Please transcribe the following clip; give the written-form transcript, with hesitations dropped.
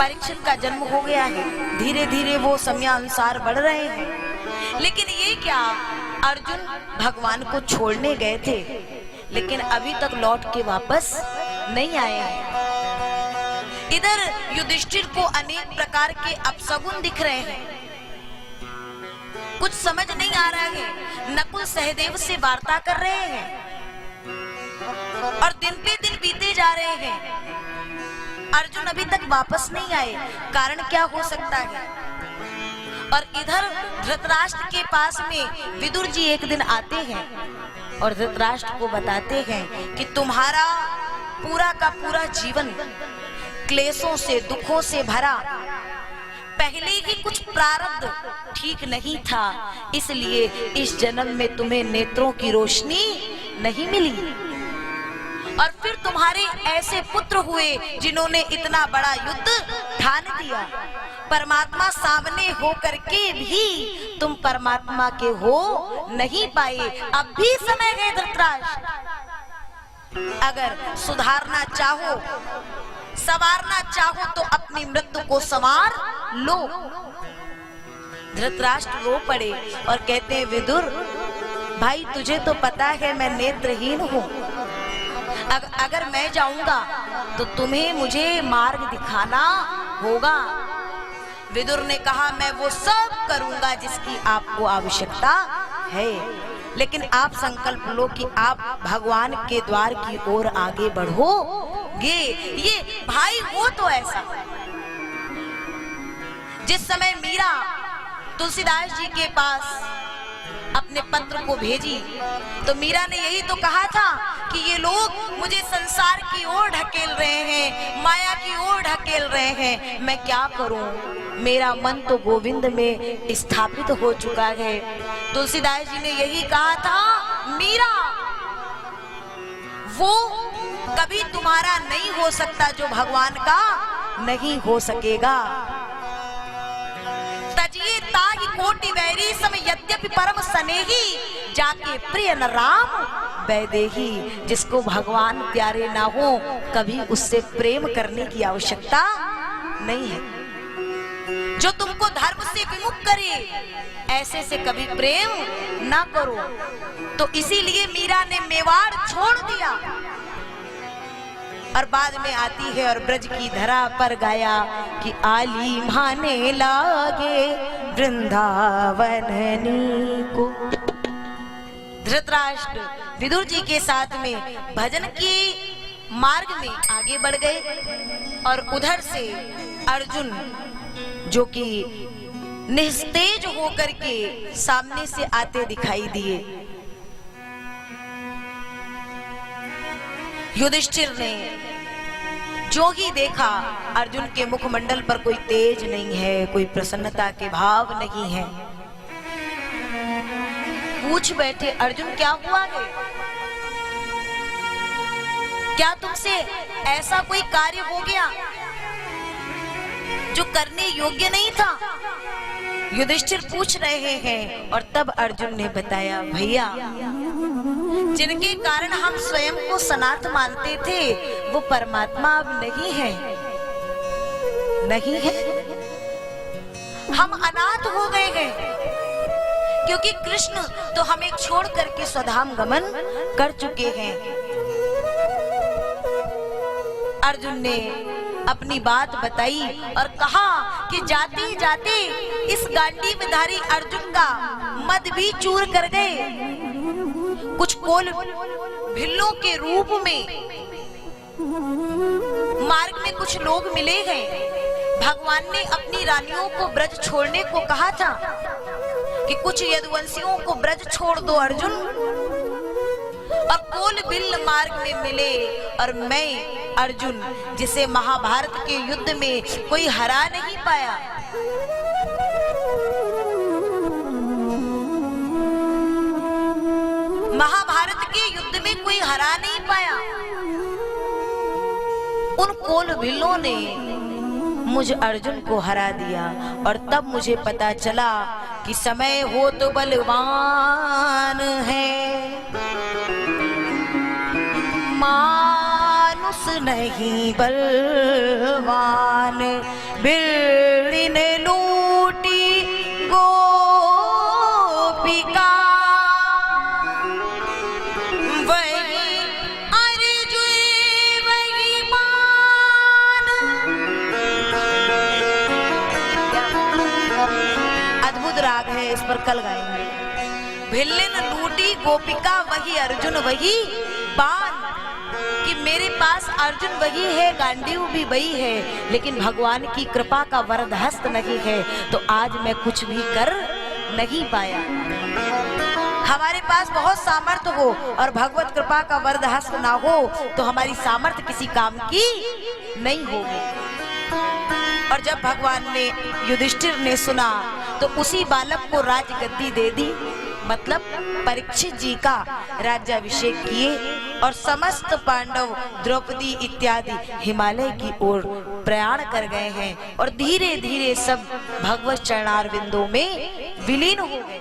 परीक्षित का जन्म हो गया है, धीरे धीरे वो समयानुसार बढ़ रहे हैं। लेकिन ये क्या, अर्जुन भगवान को छोड़ने गए थे लेकिन अभी तक लौट के वापस नहीं आए हैं। इधर युधिष्ठिर को अनेक प्रकार के अपशगुन दिख रहे हैं, कुछ समझ नहीं आ रहा है। नकुल सहदेव से वार्ता कर रहे हैं और दिन पे दिन बीते जा रहे हैं, अर्जुन अभी तक वापस नहीं आए, कारण क्या हो सकता है। और इधर धृतराष्ट्र के पास में विदुर जी एक दिन आते हैं और धृतराष्ट्र को बताते हैं कि तुम्हारा पूरा का पूरा जीवन क्लेशों से, दुखों से भरा, पहले ही कुछ प्रारब्ध ठीक नहीं था, इसलिए इस जन्म में तुम्हें नेत्रों की रोशनी नहीं मिली। और फिर तुम्हारे ऐसे पुत्र हुए जिन्होंने इतना बड़ा युद्ध ठान दिया, परमात्मा सामने हो करके भी तुम परमात्मा के हो नहीं पाए। अब भी समय है धृतराष्ट्र, अगर सुधारना चाहो, संवारना चाहो तो अपनी मृत्यु को संवार लो। धृतराष्ट्र रो पड़े और कहते हैं, विदुर भाई तुझे तो पता है मैं नेत्रहीन हूँ, अगर मैं जाऊंगा तो तुम्हें मुझे मार्ग दिखाना होगा। विदुर ने कहा, मैं वो सब करूंगा जिसकी आपको आवश्यकता है, लेकिन आप संकल्प लो कि आप भगवान के द्वार की ओर आगे बढ़ोगे। ये भाई वो तो ऐसा, जिस समय मीरा तुलसीदास जी के पास अपने पत्र को भेजी तो मीरा ने यही तो कहा था कि ये लोग मुझे संसार की ओर ढकेल रहे हैं, माया की ओर ढकेल रहे हैं, मैं क्या करूं, मेरा मन तो गोविंद में स्थापित हो चुका है। तुलसीदास जी ने यही कहा था, मीरा वो कभी तुम्हारा नहीं हो सकता जो भगवान का नहीं हो सकेगा। तजिए ताहि कोटि वैरी सम यद्यपि परम स्नेही, जाके प्रिय न राम वैदेही। जिसको भगवान प्यारे ना हो कभी उससे प्रेम करने की आवश्यकता नहीं है। जो तुमको धर्म से विमुख करे ऐसे से कभी प्रेम ना करो। तो इसीलिए मीरा ने मेवाड़ छोड़ दिया और बाद में आती है और ब्रज की धरा पर गाया कि आली भाने लागे वृंदावन को। धृतराष्ट्र विदुर जी के साथ में भजन की मार्ग में आगे बढ़ गए और उधर से अर्जुन जो कि निस्तेज होकर के सामने से आते दिखाई दिए। युधिष्ठिर ने जो ही देखा अर्जुन के मुखमंडल पर कोई तेज नहीं है, कोई प्रसन्नता के भाव नहीं है। पूछ बैठे, अर्जुन क्या हुआ है, क्या तुमसे ऐसा कोई कार्य हो गया जो करने योग्य नहीं था? युधिष्ठिर पूछ रहे हैं और तब अर्जुन ने बताया, भैया जिनके कारण हम स्वयं को सनाथ मानते थे वो परमात्मा अब नहीं है, नहीं है, हम अनाथ हो गए हैं, क्योंकि कृष्ण तो हमें छोड़ करके स्वधाम गमन कर चुके हैं। अर्जुन ने अपनी बात बताई और कहा कि जाते जाते इस गांडीवधारी अर्जुन का मद भी चूर कर गए। कुछ कोल भिल्लों के रूप में मार्ग में कुछ लोग मिले हैं। भगवान ने अपनी रानियों को ब्रज छोड़ने को कहा था कि कुछ यदुवंशियों को ब्रज छोड़ दो अर्जुन, और कोल बिल मार्ग में मिले और मैं अर्जुन जिसे महाभारत के युद्ध में कोई हरा नहीं पाया, महाभारत के युद्ध में कोई हरा नहीं पाया, उन कोल बिल्लों ने मुझ अर्जुन को हरा दिया। और तब मुझे पता चला कि समय हो तो बलवान है, मानुष नहीं बलवान, बिल्ली ने लूटी गोपिका वही अर्जुन वही मान। अद्भुत राग है, इस पर कल गाएंगे। भिल्ली ने लूटी गोपिका वही अर्जुन वही बाण, कि मेरे पास अर्जुन वही है, गांडीव भी वही है, लेकिन भगवान की कृपा का वरद हस्त नहीं है, तो आज मैं कुछ भी कर नहीं पाया। हमारे पास बहुत सामर्थ्य हो और भगवत कृपा का वरद हस्त ना हो तो हमारी सामर्थ्य किसी काम की नहीं होगी। और जब भगवान ने युधिष्ठिर ने सुना तो उसी बालक को राजगद्दी दे दी, मतलब परीक्षित जी का राज्याभिषेक किए और समस्त पांडव द्रौपदी इत्यादि हिमालय की ओर प्रयाण कर गए हैं और धीरे धीरे सब भगवत चरणारविंदों में विलीन हो गए।